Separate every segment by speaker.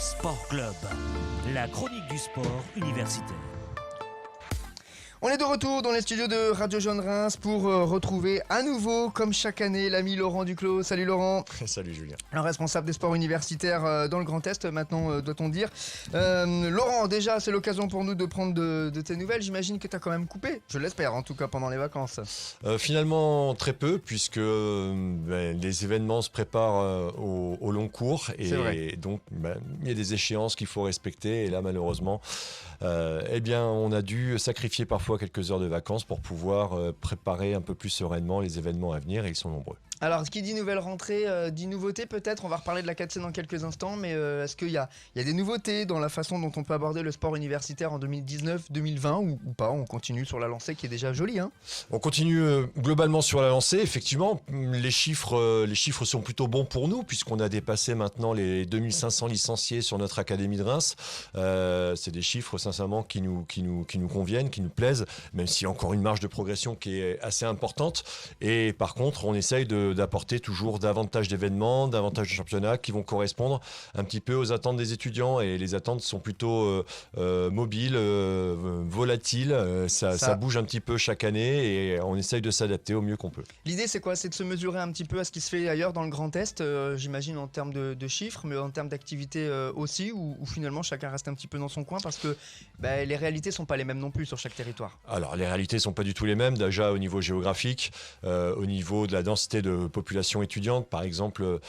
Speaker 1: Sport Club, la chronique du sport universitaire.
Speaker 2: On est de retour dans les studios de Radio Jeune Reims pour retrouver à nouveau, comme chaque année, l'ami Laurent Duclos. Salut Laurent.
Speaker 3: Salut Julien.
Speaker 2: Le responsable des sports universitaires dans le Grand Est, maintenant doit-on dire. Laurent, déjà c'est l'occasion pour nous de prendre de tes nouvelles. J'imagine que tu as quand même coupé, je l'espère en tout cas pendant les vacances.
Speaker 3: Finalement très peu puisque les événements se préparent au long cours et donc il y a des échéances qu'il faut respecter et là malheureusement on a dû sacrifier parfois quelques heures de vacances pour pouvoir préparer un peu plus sereinement les événements à venir et ils sont nombreux.
Speaker 2: Alors, ce qui dit nouvelle rentrée, dit nouveauté peut-être, on va reparler de la 4C dans quelques instants, mais est-ce qu'il y a des nouveautés dans la façon dont on peut aborder le sport universitaire en 2019-2020 ou pas? On continue sur la lancée qui est déjà jolie, hein.
Speaker 3: On continue globalement sur la lancée, effectivement, les chiffres sont plutôt bons pour nous puisqu'on a dépassé maintenant les 2500 licenciés sur notre académie de Reims. C'est des chiffres sincèrement qui nous conviennent, qui nous plaisent, même s'il y a encore une marge de progression qui est assez importante. Et par contre, on essaye d'apporter toujours davantage d'événements, davantage de championnats qui vont correspondre un petit peu aux attentes des étudiants et les attentes sont plutôt mobiles, volatiles, ça bouge un petit peu chaque année et on essaye de s'adapter au mieux qu'on peut.
Speaker 2: L'idée c'est quoi? C'est de se mesurer un petit peu à ce qui se fait ailleurs dans le Grand Est, j'imagine en termes de chiffres, mais en termes d'activité aussi, ou finalement chacun reste un petit peu dans son coin parce que les réalités sont pas les mêmes non plus sur chaque territoire.
Speaker 3: Alors les réalités sont pas du tout les mêmes, déjà au niveau géographique, au niveau de la densité de population étudiante. Par exemple,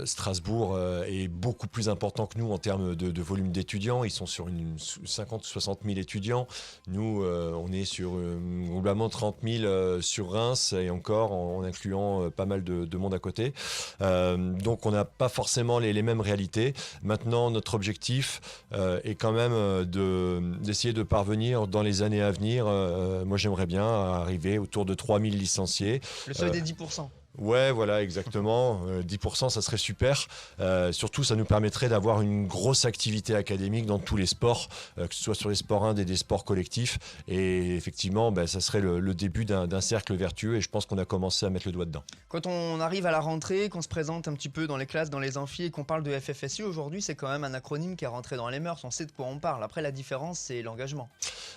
Speaker 3: Strasbourg est beaucoup plus important que nous en termes de volume d'étudiants. Ils sont sur 50 ou 60 000 étudiants. Nous, on est sur globalement 30 000 sur Reims et encore en incluant pas mal de monde à côté. Donc on n'a pas forcément les mêmes réalités. Maintenant, notre objectif est quand même d'essayer de parvenir dans les années à venir. Moi, j'aimerais bien arriver autour de 3 000 licenciés.
Speaker 2: Le seuil des 10%.
Speaker 3: Ouais, voilà, exactement. 10%, ça serait super. Surtout, ça nous permettrait d'avoir une grosse activité académique dans tous les sports, que ce soit sur les sports indes et des sports collectifs. Et effectivement, ça serait le début d'un cercle vertueux et je pense qu'on a commencé à mettre le doigt dedans.
Speaker 2: Quand on arrive à la rentrée, qu'on se présente un petit peu dans les classes, dans les amphis et qu'on parle de FFSU, aujourd'hui, c'est quand même un acronyme qui est rentré dans les mœurs. On sait de quoi on parle. Après, la différence, c'est l'engagement.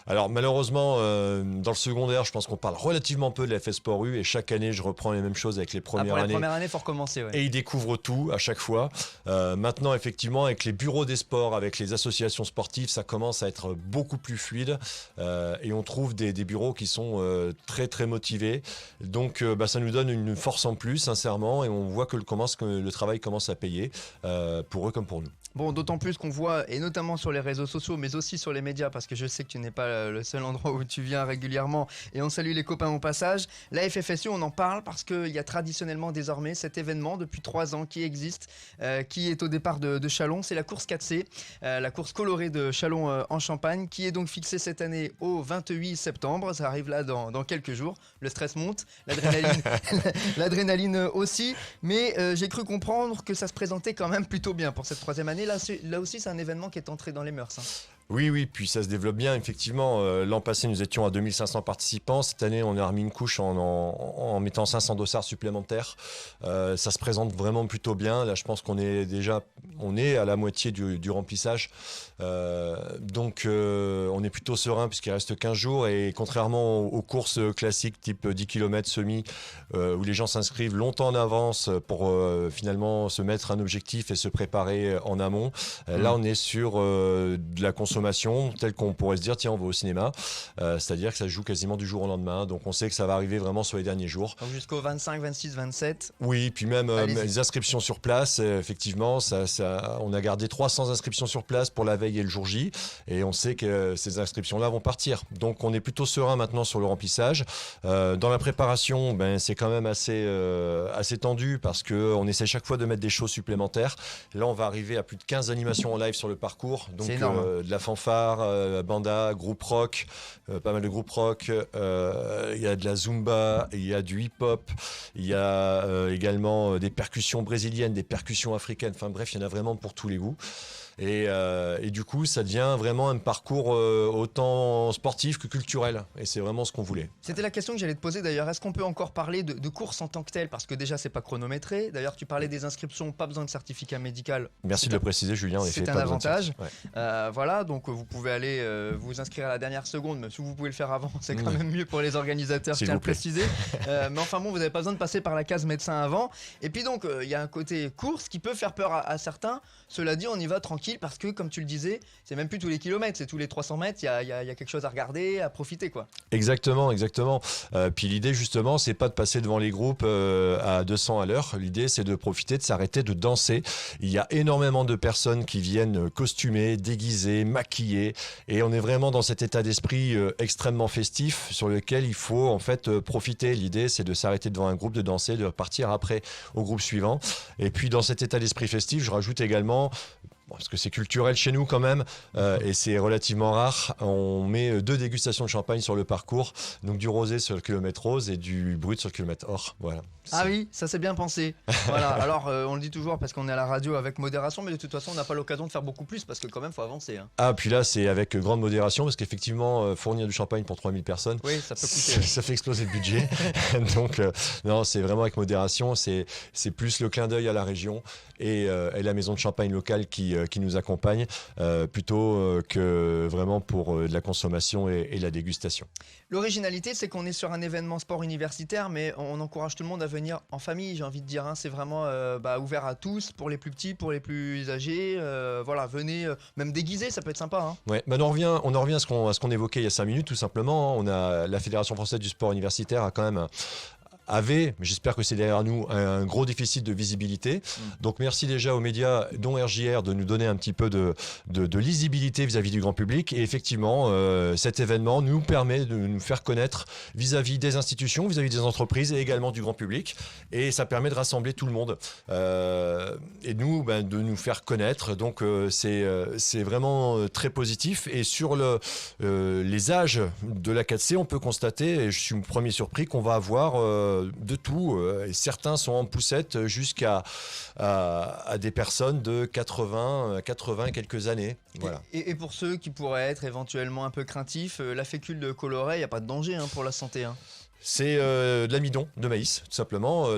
Speaker 3: Alors malheureusement, dans le secondaire, je pense qu'on parle relativement peu de la FS Sport U et chaque année, je reprends les mêmes choses avec les premières années.
Speaker 2: Pour les premières années, il faut recommencer. Ouais.
Speaker 3: Et ils découvrent tout à chaque fois. Maintenant, effectivement, avec les bureaux des sports, avec les associations sportives, ça commence à être beaucoup plus fluide et on trouve des bureaux qui sont très très motivés. Donc ça nous donne une force en plus, sincèrement, et on voit que le travail commence à payer pour eux comme pour nous.
Speaker 2: Bon, d'autant plus qu'on voit, et notamment sur les réseaux sociaux, mais aussi sur les médias, parce que je sais que tu n'es pas le seul endroit où tu viens régulièrement, et on salue les copains au passage. La FFSU, on en parle parce qu'il y a traditionnellement désormais cet événement depuis 3 ans qui existe, qui est au départ de Châlons, c'est la course 4C, la course colorée de Châlons en Champagne, qui est donc fixée cette année au 28 septembre, ça arrive là dans quelques jours, le stress monte, l'adrénaline aussi, mais j'ai cru comprendre que ça se présentait quand même plutôt bien pour cette 3e année. Là aussi, c'est un événement qui est entré dans les mœurs. Hein.
Speaker 3: Oui, puis ça se développe bien, effectivement. L'an passé, nous étions à 2500 participants. Cette année, on a remis une couche en mettant 500 dossards supplémentaires. Ça se présente vraiment plutôt bien. Là, je pense qu'on est à la moitié du remplissage. Donc, on est plutôt serein puisqu'il reste 15 jours. Et contrairement aux courses classiques type 10 km semi, où les gens s'inscrivent longtemps en avance pour finalement se mettre un objectif et se préparer en amont, là, on est sur de la consommation telle qu'on pourrait se dire tiens on va au cinéma, c'est-à-dire que ça se joue quasiment du jour au lendemain, donc on sait que ça va arriver vraiment sur les derniers jours.
Speaker 2: Donc jusqu'au 25, 26, 27.
Speaker 3: Oui, puis même les inscriptions sur place, effectivement, on a gardé 300 inscriptions sur place pour la veille et le jour J, et on sait que ces inscriptions-là vont partir. Donc on est plutôt serein maintenant sur le remplissage. Dans la préparation, c'est quand même assez tendu parce qu'on essaie chaque fois de mettre des choses supplémentaires. Là, on va arriver à plus de 15 animations en live sur le parcours, donc de la fanfare, banda, groupe rock, pas mal de groupes rock. Il y a de la zumba, il y a du hip-hop, il y a également des percussions brésiliennes, des percussions africaines. Enfin bref, il y en a vraiment pour tous les goûts. Et du coup, ça devient vraiment un parcours autant sportif que culturel. Et c'est vraiment ce qu'on voulait.
Speaker 2: C'était la question que j'allais te poser d'ailleurs. Est-ce qu'on peut encore parler de course en tant que telle? Parce que déjà, c'est pas chronométré. D'ailleurs, tu parlais des inscriptions, pas besoin de certificat médical.
Speaker 3: Merci de le préciser, Julien. En effet,
Speaker 2: C'est un
Speaker 3: pas besoin de
Speaker 2: avantage.
Speaker 3: certificat. Ouais.
Speaker 2: Voilà, donc vous pouvez aller vous inscrire à la dernière seconde. Mais si vous pouvez le faire avant, c'est quand même mieux pour les organisateurs, je
Speaker 3: S'il
Speaker 2: tiens à
Speaker 3: vous
Speaker 2: le
Speaker 3: plaît.
Speaker 2: préciser. Mais enfin bon, vous n'avez pas besoin de passer par la case médecin avant. Et puis donc, il y a un côté course qui peut faire peur à certains. Cela dit, on y va tranquille parce que, comme tu le disais, c'est même plus tous les kilomètres, c'est tous les 300 mètres. Il y a quelque chose à regarder, à profiter, quoi.
Speaker 3: Exactement. Puis l'idée, justement, c'est pas de passer devant les groupes à 200 à l'heure. L'idée, c'est de profiter, de s'arrêter, de danser. Il y a énormément de personnes qui viennent costumées, déguisées, maquillées. Et on est vraiment dans cet état d'esprit extrêmement festif sur lequel il faut en fait profiter. L'idée, c'est de s'arrêter devant un groupe, de danser, de repartir après au groupe suivant. Et puis, dans cet état d'esprit festif, je rajoute également... Bon, parce que c'est culturel chez nous quand même, et c'est relativement rare. On met 2 dégustations de champagne sur le parcours, donc du rosé sur le kilomètre rose et du brut sur le kilomètre or. Voilà.
Speaker 2: Ah oui, ça c'est bien pensé. Voilà. Alors on le dit toujours parce qu'on est à la radio avec modération, mais de toute façon on n'a pas l'occasion de faire beaucoup plus parce que quand même faut avancer. Hein.
Speaker 3: Ah, puis là c'est avec grande modération parce qu'effectivement fournir du champagne pour 3000 personnes,
Speaker 2: Oui, ça peut coûter.
Speaker 3: ça fait exploser le budget. Donc non, c'est vraiment avec modération, c'est plus le clin d'œil à la région et la maison de champagne locale qui nous accompagne plutôt que vraiment pour de la consommation et la dégustation.
Speaker 2: L'originalité, c'est qu'on est sur un événement sport universitaire, mais on encourage tout le monde à venir en famille, j'ai envie de dire. Hein. C'est vraiment ouvert à tous, pour les plus petits, pour les plus âgés. Voilà, venez, même déguisé, ça peut être sympa. Hein.
Speaker 3: Ouais, on en revient à ce qu'on évoquait il y a 5 minutes, tout simplement. On a la Fédération française du sport universitaire a quand même mais j'espère que c'est derrière nous, un gros déficit de visibilité. Donc merci déjà aux médias, dont RJR, de nous donner un petit peu de lisibilité vis-à-vis du grand public. Et effectivement, cet événement nous permet de nous faire connaître vis-à-vis des institutions, vis-à-vis des entreprises et également du grand public. Et ça permet de rassembler tout le monde. Et nous, de nous faire connaître. Donc c'est vraiment très positif. Et sur les âges de la 4C, on peut constater, et je suis le premier surpris, qu'on va avoir... de tout, et certains sont en poussette jusqu'à des personnes de 80 et quelques années. Voilà.
Speaker 2: Et pour ceux qui pourraient être éventuellement un peu craintifs, la fécule de coloré, il n'y a pas de danger pour la santé. Hein.
Speaker 3: C'est de l'amidon de maïs, tout simplement,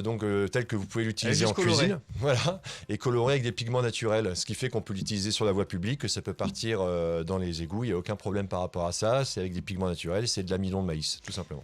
Speaker 3: tel que vous pouvez l'utiliser en cuisine, voilà, et coloré avec des pigments naturels, ce qui fait qu'on peut l'utiliser sur la voie publique, que ça peut partir dans les égouts, il n'y a aucun problème par rapport à ça, c'est avec des pigments naturels, c'est de l'amidon de maïs, tout simplement.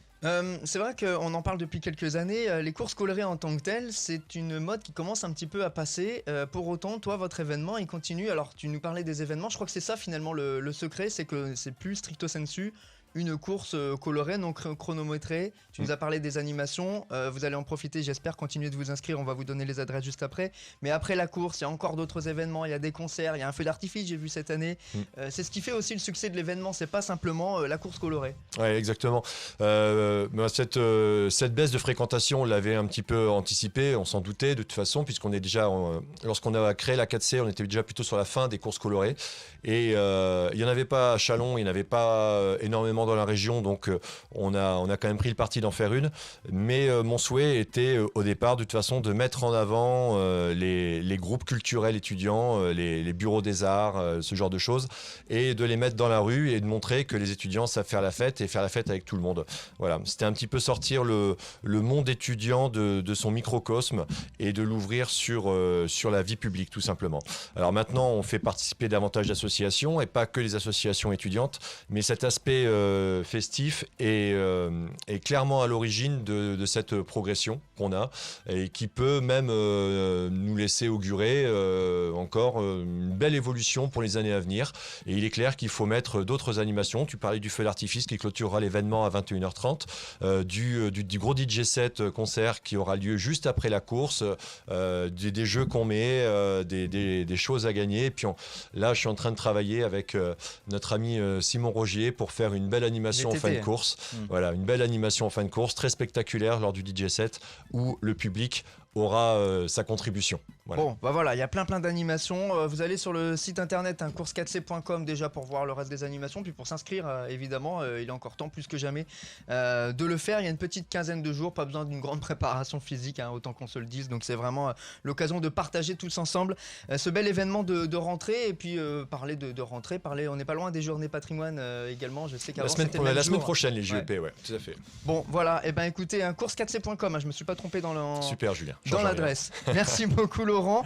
Speaker 2: C'est vrai qu'on en parle depuis quelques années, les courses colorées en tant que telles, c'est une mode qui commence un petit peu à passer. Pour autant, toi, votre événement, il continue. Alors, tu nous parlais des événements, je crois que c'est ça finalement le secret, c'est que c'est plus stricto sensu une course colorée, non chronométrée. Tu nous as parlé des animations, vous allez en profiter, j'espère, continuer de vous inscrire, on va vous donner les adresses juste après. Mais après la course, il y a encore d'autres événements, il y a des concerts, il y a un feu d'artifice, j'ai vu cette année. C'est ce qui fait aussi le succès de l'événement, c'est pas simplement la course colorée.
Speaker 3: Oui, exactement. Cette baisse de fréquentation, on l'avait un petit peu anticipé, on s'en doutait de toute façon, puisqu'on est déjà, lorsqu'on a créé la 4C, on était déjà plutôt sur la fin des courses colorées. Et il n'y en avait pas à Châlons, il n'y en avait pas énormément dans la région, donc on a quand même pris le parti d'en faire une. Mais mon souhait était au départ, de toute façon, de mettre en avant les groupes culturels étudiants, les bureaux des arts, ce genre de choses, et de les mettre dans la rue et de montrer que les étudiants savent faire la fête et faire la fête avec tout le monde. Voilà, c'était un petit peu sortir le monde étudiant de son microcosme et de l'ouvrir sur la vie publique, tout simplement. Alors maintenant, on fait participer davantage d'associations, et pas que les associations étudiantes, mais cet aspect festif est clairement à l'origine de cette progression qu'on a, et qui peut même nous laisser augurer encore une belle évolution pour les années à venir. Et il est clair qu'il faut mettre d'autres animations. Tu parlais du feu d'artifice qui clôturera l'événement à 21h30, du gros DJ set concert qui aura lieu juste après la course, des jeux qu'on met, des choses à gagner. Et puis là, je suis en train de travailler avec notre ami Simon Rogier pour faire une belle animation en fin de course. Voilà, une belle animation en fin de course, très spectaculaire lors du DJ set, où le public aura sa contribution. Voilà.
Speaker 2: Bon, bah voilà, il y a plein d'animations. Vous allez sur le site internet course4c.com déjà pour voir le reste des animations, puis pour s'inscrire, évidemment, il est encore temps plus que jamais de le faire. Il y a une petite quinzaine de jours, pas besoin d'une grande préparation physique, hein, autant qu'on se le dise. Donc c'est vraiment l'occasion de partager tous ensemble ce bel événement de rentrée. Et puis parler de rentrée, on n'est pas loin des journées patrimoine également. Je sais qu'avant c'était le même
Speaker 3: la semaine
Speaker 2: jour.
Speaker 3: prochaine, les JEP, ouais, tout à fait.
Speaker 2: Bon, voilà, et ben écoutez, course4c.com, hein, je me suis pas trompé dans
Speaker 3: Super, Julien.
Speaker 2: l'adresse. Merci beaucoup Laurent.